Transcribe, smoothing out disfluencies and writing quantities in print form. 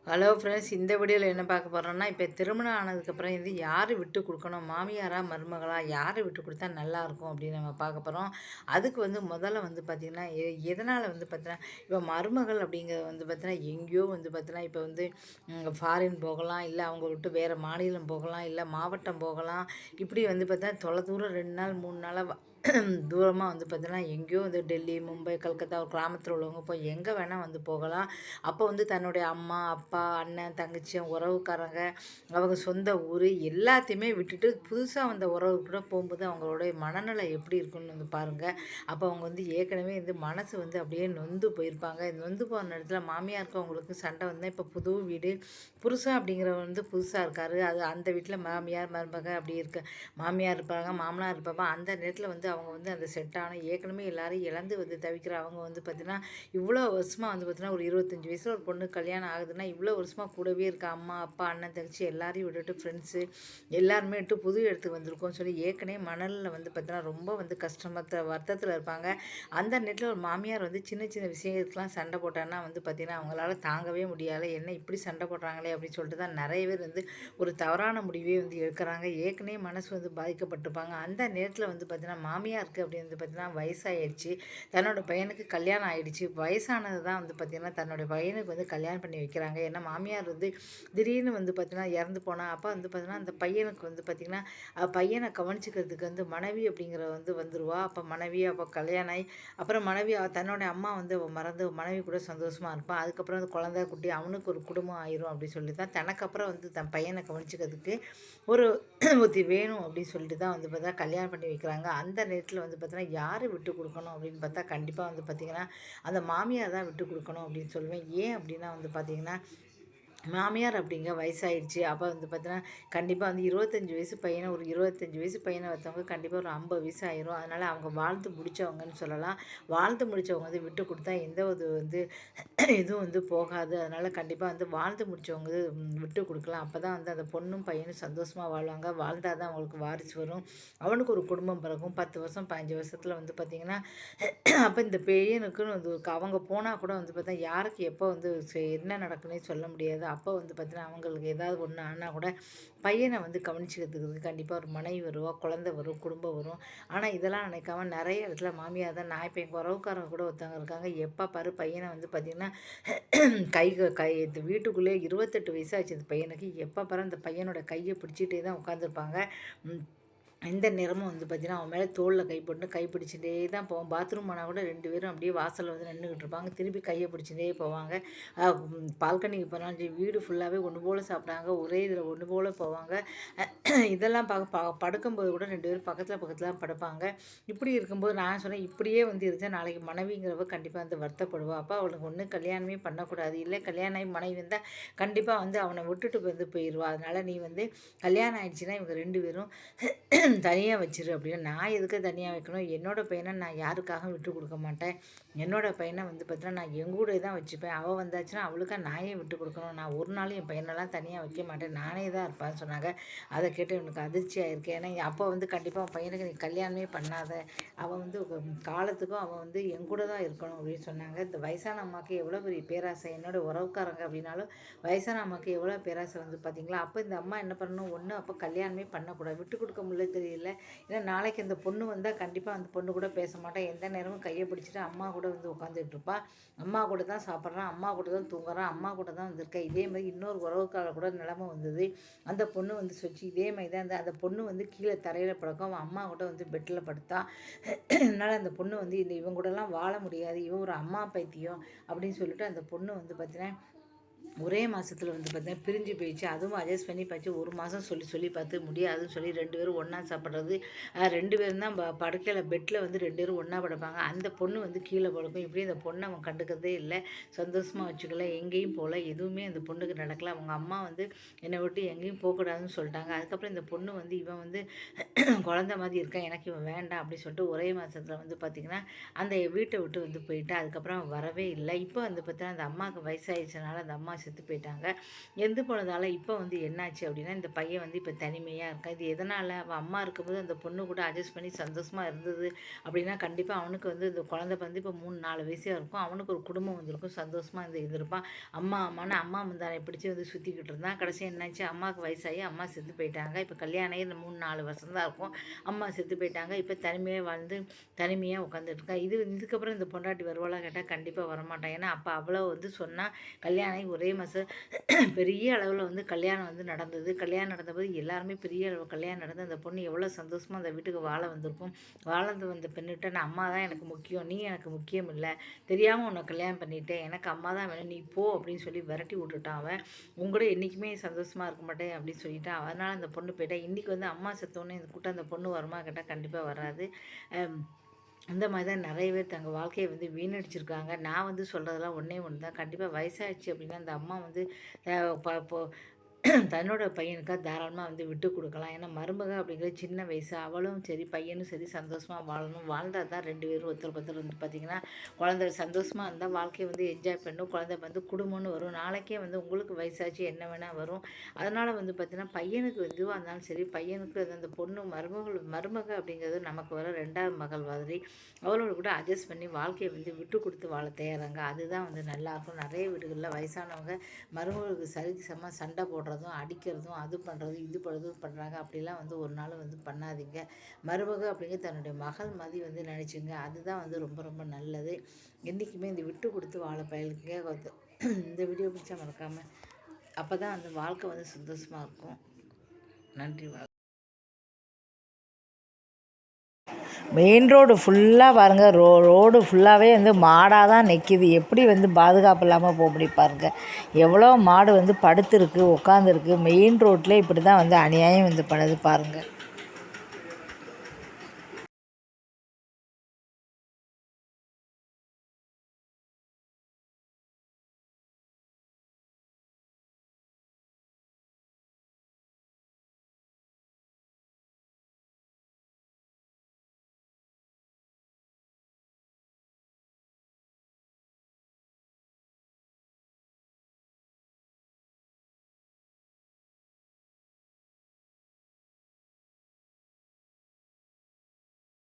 Hello friends, இந்த வீடியோவில் என்ன பார்க்க போகிறோம்னா, இப்போ திருமணம் ஆனதுக்கப்புறம் இது யார் விட்டு கொடுக்கணும், மாமியாரா மருமகளா யார் விட்டு கொடுத்தா நல்லாயிருக்கும் அப்படின்னு நம்ம பார்க்க போகிறோம். அதுக்கு முதல்ல பார்த்திங்கன்னா, எதனால் பார்த்திங்கன்னா, இப்போ மருமகள் அப்படிங்கிறது பார்த்திங்கன்னா எங்கேயோ பார்த்திங்கன்னா இப்போ ஃபாரின் போகலாம், இல்லை அவங்க விட்டு வேறு மாநிலம் போகலாம், இல்லை மாவட்டம் போகலாம். இப்படி பார்த்தீங்கன்னா தொலை தூரம் 2 நாள் 3 நாளாக தூரமாக பார்த்தீங்கன்னா எங்கேயோ டெல்லி, மும்பை, கல்கத்தா ஒரு கிராமத்தில் உள்ளவங்க போய் எங்கே வேணால் போகலாம். அப்போ தன்னுடைய அம்மா, அப்பா, அண்ணன், தங்கச்சி, உறவுக்காரங்க, அவங்க சொந்த ஊர் எல்லாத்தையுமே விட்டுட்டு புதுசாக வந்த உறவு கூட போகும்போது அவங்களுடைய மனநிலை எப்படி இருக்குன்னு பாருங்கள். அப்போ அவங்க ஏற்கனவே மனசு அப்படியே நொந்து போயிருப்பாங்க. நொந்து போன இடத்துல மாமியாருக்கும் அவங்களுக்கு சண்டை இப்போ புது வீடு, புருஷன் அப்படிங்கிறவர் புதுசாக இருக்கார். அது அந்த வீட்டில் மாமியார் மருமக அப்படி இருக்கு, மாமியார் இருப்பாங்க, மாமனார் இருப்பாங்க. அந்த நேரத்தில் அவங்க அந்த செட்டான ஏற்கனவே எல்லாரும் இழந்து தவிக்கிற அவங்க பார்த்திங்கன்னா இவ்வளோ வருஷமாக பார்த்திங்கன்னா ஒரு 25 வயசில் ஒரு பொண்ணு கல்யாணம் ஆகுதுன்னா இவ்வளோ வருஷமாக கூடவே இருக்க அம்மா, அப்பா, அண்ணன், தங்கச்சி எல்லாரையும் விட்டுட்டு ஃப்ரெண்ட்ஸு எல்லாருமே விட்டு புது இடத்துக்கு வந்திருக்கோம்னு சொல்லி ஏற்கனவே மணலில் பார்த்திங்கன்னா ரொம்ப கஷ்டமற்ற வருத்தத்தில் இருப்பாங்க. அந்த நேரத்தில் ஒரு மாமியார் சின்ன சின்ன விஷயத்துக்கெலாம் சண்டை போட்டாங்கன்னா பார்த்திங்கன்னா அவங்களால தாங்கவே முடியாது. என்ன இப்படி சண்டை போடுறாங்களே அப்படின்னு சொல்லிட்டு தான் நிறைய பேர் ஒரு தவறான முடிவே எடுக்கிறாங்க. ஏற்கனவே மனசு பாதிக்கப்பட்டிருப்பாங்க. அந்த நேரத்தில் பார்த்திங்கன்னா மாமியாருக்கு அப்படின்னு பார்த்திங்கன்னா வயசாகிடுச்சு, தன்னோட பையனுக்கு கல்யாணம் ஆகிடுச்சு. வயசானது தான் பார்த்திங்கன்னா தன்னுடைய பையனுக்கு கல்யாணம் பண்ணி வைக்கிறாங்க. ஏன்னா மாமியார் திடீர்னு பார்த்திங்கன்னா இறந்து போனால் அப்போ பார்த்திங்கன்னா அந்த பையனுக்கு பார்த்திங்கன்னா பையனை கவனிச்சிக்கிறதுக்கு மனைவி அப்படிங்கிற வந்துடுவா. அப்போ மனைவி அப்போ கல்யாணம் ஆகி அப்புறம் மனைவி தன்னோட அம்மா மறந்து மனைவி கூட சந்தோஷமாக இருப்பான். அதுக்கப்புறம் குழந்தை குட்டி அவனுக்கு ஒரு குடும்பம் ஆயிரும் அப்படின்னு சொல்லி தான் தனக்கப்புறம் தன் பையனை கவனிச்சிக்கிறதுக்கு ஒரு ஒருத்தி வேணும் அப்படின்னு சொல்லிட்டு தான் பார்த்தா கல்யாணம் பண்ணி வைக்கிறாங்க. அந்த நேரத்தில் பார்த்தீங்கன்னா யார் விட்டு கொடுக்கணும் அப்படின்னு பார்த்தா கண்டிப்பாக பார்த்திங்கன்னா அந்த மாமியார் தான் விட்டு கொடுக்கணும் அப்படின்னு சொல்லுவேன். ஏன் அப்படின்னா பார்த்திங்கன்னா மாமியார் அப்படிங்க வயசாகிடுச்சு. அப்போ பார்த்தீங்கன்னா கண்டிப்பாக 25 வயசு பையனை ஒரு 25 வயசு பையனை வைத்தவங்க கண்டிப்பாக ஒரு 50 வயசு ஆயிரும். அதனால் அவங்க வாழ்ந்து முடித்தவங்கன்னு சொல்லலாம். வாழ்ந்து முடித்தவங்க விட்டு கொடுத்தா எந்த ஒரு எதுவும் போகாது. அதனால் கண்டிப்பாக வாழ்ந்து முடித்தவங்க விட்டு கொடுக்கலாம். அப்போ தான் அந்த பொண்ணும் பையனும் சந்தோஷமாக வாழ்வாங்க. வாழ்ந்தால் தான் அவங்களுக்கு வாரிசு வரும், அவனுக்கு ஒரு குடும்பம் பிறகும். 10 வருஷம் 15 வருஷத்தில் பார்த்திங்கன்னா அப்போ இந்த பையனுக்குன்னு அவங்க போனால் கூட பார்த்தா யாருக்கு எப்போ என்ன நடக்குன்னே சொல்ல முடியாது. அப்போ பார்த்தீங்கன்னா அவங்களுக்கு ஏதாவது ஒன்று ஆனால் கூட பையனை கவனிச்சிக்கிறதுக்கு கண்டிப்பாக ஒரு மனைவி வருவா, குழந்தை வரும், குடும்பம் வரும். ஆனால் இதெல்லாம் நினைக்காம நிறைய இடத்துல மாமியார் தான். நான் இப்போ எங்கள் உறவுக்காரங்க கூட ஒருத்தவங்க இருக்காங்க, எப்போ பாரு பையனை பார்த்திங்கன்னா கை கை வீட்டுக்குள்ளேயே 28 வயசாச்சு அந்த பையனுக்கு. எப்போ பாரு அந்த பையனோட கையை பிடிச்சிட்டே தான் உட்காந்துருப்பாங்க. எந்த நேரமும் பார்த்திங்கன்னா அவன் மேலே தோளில் கை போட்டு கை பிடிச்சிட்டே தான் போவோம். பாத்ரூம் போனால் கூட 2 பேரும் அப்படியே வாசலில் நின்றுக்கிட்டு இருப்பாங்க. திருப்பி கையை பிடிச்சிட்டே போவாங்க. பால்கனிக்கு போனாலும் சரி, வீடு ஃபுல்லாகவே ஒன்று போல் சாப்பிட்டாங்க, ஒரே இதில் ஒன்று போல் போவாங்க. இதெல்லாம் படுக்கும்போது கூட 2 பேரும் பக்கத்தில் தான் படுப்பாங்க. இப்படி இருக்கும்போது நான் சொன்னேன், இப்படியே இருந்தால் நாளைக்கு மனைவிங்கிறவ கண்டிப்பாக வருத்தப்படுவா. அப்போ அவளுக்கு ஒன்று கல்யாணமே பண்ணக்கூடாது, இல்லை கல்யாணம் ஆகி மனைவி வந்தால் கண்டிப்பாக அவனை விட்டுட்டு போயிடுவா. அதனால் நீ கல்யாணம் ஆகிடுச்சின்னா இவங்க 2 பேரும் தனியாக வச்சிரு அப்படின்னா. நான் எதுக்கு தனியாக வைக்கணும்? என்னோடய பையனை நான் யாருக்காகவும் விட்டு கொடுக்க மாட்டேன். என்னோடய பையனை பார்த்தீங்கன்னா நான் எங்கூட தான் வச்சுப்பேன். அவள் வந்தாச்சுன்னா அவளுக்காக நான் ஏன் விட்டு கொடுக்கணும்? நான் ஒரு நாள் என் பையனெல்லாம் தனியாக வைக்க மாட்டேன், நானே தான் இருப்பான்னு சொன்னாங்க. அதை கேட்டு எனக்கு அதிர்ச்சியாக இருக்குது. ஏன்னா அப்போ கண்டிப்பாக அவன் பையனுக்கு நீ கல்யாணமே பண்ணாத, அவன் காலத்துக்கும் அவன் எங்கூட தான் இருக்கணும் அப்படின்னு சொன்னாங்க. இந்த வயசான அம்மாவுக்கு எவ்வளோ பெரிய பேராசை. என்னோடய உறவுக்காரங்க அப்படின்னாலும் வயசான அம்மாவுக்கு எவ்வளோ பேராசை பார்த்தீங்களா? அப்போ இந்த அம்மா என்ன பண்ணணும், ஒன்று அப்போ கல்யாணமே பண்ணக்கூடாது, விட்டு கொடுக்க முடியல தெரியல. ஏன்னா நாளைக்கு அந்த பொண்ணு வந்தால் கண்டிப்பாக அந்த பொண்ணு கூட பேச மாட்டேன், எந்த நேரமும் கையை பிடிச்சிட்டு அம்மா கூட உட்காந்துட்டு இருப்பா. அம்மா கூட தான் சாப்பிட்றான், அம்மா கூட தான் தூங்குறான், அம்மா கூட தான் வந்திருக்கேன். இதே மாதிரி இன்னொரு உறவுக்கார கூட நிலைமை வந்தது. அந்த பொண்ணு சொச்சு இதே மாதிரி தான் அந்த பொண்ணு கீழே தரையில் படுக்கும், அவன் அம்மா கூட பெட்டில் படுத்தா. அதனால் அந்த பொண்ணு இவங்க கூடலாம் வாழ முடியாது, இவன் ஒரு அம்மா பைத்தியம் அப்படின்னு சொல்லிட்டு அந்த பொண்ணு பார்த்தீங்கன்னா ஒரே மாதத்தில் பார்த்தீங்கன்னா பிரிஞ்சு போயிடுச்சு. அதுவும் அட்ஜஸ்ட் பண்ணி பார்த்து 1 மாதம் சொல்லி பார்த்து முடியாதுன்னு சொல்லி 2 பேரும் ஒன்றா சாப்பிட்றது. 2 பேரும் தான் படுக்கையில் பெட்டில் 2 பேரும் ஒன்றா படுப்பாங்க. அந்த பொண்ணு கீழே படுக்கும். இப்படி அந்த பொண்ணை அவன் கண்டுக்கிறதே இல்லை, சந்தோஷமாக வச்சுக்கல, எங்கேயும் போகல, எதுவுமே அந்த பொண்ணுக்கு நடக்கல. அவங்க அம்மா என்னை விட்டு எங்கேயும் போகக்கூடாதுன்னு சொல்லிட்டாங்க. அதுக்கப்புறம் இந்த பொண்ணு இவன் குழந்த மாதிரி இருக்கான், எனக்கு இவன் வேண்டாம் அப்படி சொல்லிட்டு ஒரே மாதத்தில் பார்த்திங்கன்னா அந்த வீட்டை விட்டு போயிட்டு அதுக்கப்புறம் வரவே இல்லை. இப்போ பார்த்தீங்கன்னா அந்த அம்மாவுக்கு வயசாகிடுச்சனால அந்த அம்மா செத்து போயிட்டாங்க. எந்து போனதால இப்போ வந்து என்னாச்சு அப்படின்னா, இந்த பையன் வந்து இப்போ தனிமையாக இருக்கான். இது எதனால்? அவள் அம்மா இருக்கும்போது அந்த பொண்ணு கூட அட்ஜஸ்ட் பண்ணி சந்தோஷமாக இருந்தது அப்படின்னா, கண்டிப்பாக அவனுக்கு வந்து இந்த குழந்தை வந்து இப்போ 3, 4 வயசாக இருக்கும். அவனுக்கு ஒரு குடும்பம் வந்திருக்கும். சந்தோஷமாக இருந்திருப்பான். அம்மான்னு அம்மா முந்தானை பிடிச்சி வந்து சுற்றிக்கிட்டு இருந்தான். கடைசி என்னாச்சு, அம்மாவுக்கு வயசாகி அம்மா செத்து போயிட்டாங்க. இப்போ கல்யாணம் ஆகி 3, 4 வருஷம் தான் இருக்கும். அம்மா செத்து போயிட்டாங்க. இப்போ தனிமையாக வாழ்ந்து தனிமையாக உட்காந்துட்டு இருக்கா. இதுக்கப்புறம் இந்த பொண்டாட்டி வருவாளா கேட்டால் கண்டிப்பாக வரமாட்டான். ஏன்னா அப்போ அவ்வளோ வந்து சொன்னால் கல்யாணம் ஆகி ஒரே மாதம் பெரிய அளவில் வந்து கல்யாணம் வந்து நடந்தது. கல்யாணம் நடந்தபோது எல்லாருமே பெரிய அளவு கல்யாணம் நடந்து அந்த பொண்ணு எவ்வளோ சந்தோஷமாக அந்த வீட்டுக்கு வாழ வந்திருக்கும். வாழ்ந்து வந்த பெண்ணிட்ட நான் அம்மா தான் எனக்கு முக்கியம், நீ எனக்கு முக்கியம் இல்லை, தெரியாமல் உன்னை கல்யாணம் பண்ணிட்டேன், எனக்கு அம்மா தான் வேணும், நீ போ அப்படின்னு சொல்லி விரட்டி விட்டுட்டான். அவன் உங்களோட என்றைக்குமே சந்தோஷமாக இருக்க மாட்டேன் அப்படின்னு சொல்லிட்டான். அதனால் அந்த பொண்ணு போயிட்டா. இன்றைக்கி வந்து அம்மா செத்தோன்னே இந்த கூட்டம் அந்த பொண்ணு வருமா கேட்டால் கண்டிப்பாக வராது. அந்த மாதிரி தான் நிறைய பேர் தங்கள் வாழ்க்கையை வந்து வீணடிச்சிருக்காங்க. நான் வந்து சொல்கிறதெல்லாம் ஒன்றே ஒன்று தான். கண்டிப்பாக வயசாகிடுச்சு அப்படின்னா அந்த அம்மா வந்து தன்னோட பையனுக்காக தாராளமாக வந்து விட்டு கொடுக்கலாம். ஏன்னா மருமக அப்படிங்கிறது சின்ன வயசு. அவளும் சரி பையனும் சரி சந்தோஷமாக வாழணும். வாழ்ந்தால் தான் 2 பேரும் ஒருத்தருக்கு ஒருத்தர் வந்து பார்த்திங்கன்னா குழந்தை சந்தோஷமாக இருந்தால் வாழ்க்கையை வந்து என்ஜாய் பண்ணணும். குழந்தை வந்து குடும்பம்னு வரும். நாளைக்கே வந்து உங்களுக்கு வயசாச்சு என்ன வேணால் வரும். அதனால் வந்து பார்த்திங்கன்னா பையனுக்கு எதுவாக இருந்தாலும் சரி, பையனுக்கு அந்த பொண்ணு மருமக அப்படிங்கிறது நமக்கு வர 2வது மகள் மாதிரி அவளோட கூட அட்ஜஸ்ட் பண்ணி வாழ்க்கையை வந்து விட்டு கொடுத்து வாழ தயாராங்க. அதுதான் வந்து நல்லாயிருக்கும். நிறைய வீடுகளில் வயசானவங்க மருமகளுக்கு சரிக்கு சம சண்டை போடுறதும் அடிக்கிறதும் அது பண்ணுறதும் இது பண்ணுறாங்க. அப்படிலாம் வந்து ஒரு நாள் வந்து பண்ணாதீங்க. மருமக அப்படிங்கிற தன்னுடைய மகள் மாதிரி வந்து நினச்சிங்க. அதுதான் வந்து ரொம்ப ரொம்ப நல்லது. என்றைக்குமே இந்த விட்டு கொடுத்து வாழ பயிலுங்க. இந்த வீடியோ பிடிச்சா மறக்காமல், அப்போ தான் அந்த வாழ்க்கை வந்து சந்தோஷமாக இருக்கும். நன்றி. மெயின் ரோடு ஃபுல்லாக பாருங்கள். ரோடு ஃபுல்லாகவே வந்து மாடாக தான் நிற்கிது. எப்படி வந்து பாதுகாப்பு இல்லாமல் போக முடியும் பாருங்கள். எவ்வளோ மாடு வந்து படுத்துருக்கு, உட்காந்துருக்கு. மெயின் ரோட்டில் இப்படி தான் வந்து அநியாயம் வந்து பண்ணுது பாருங்கள்.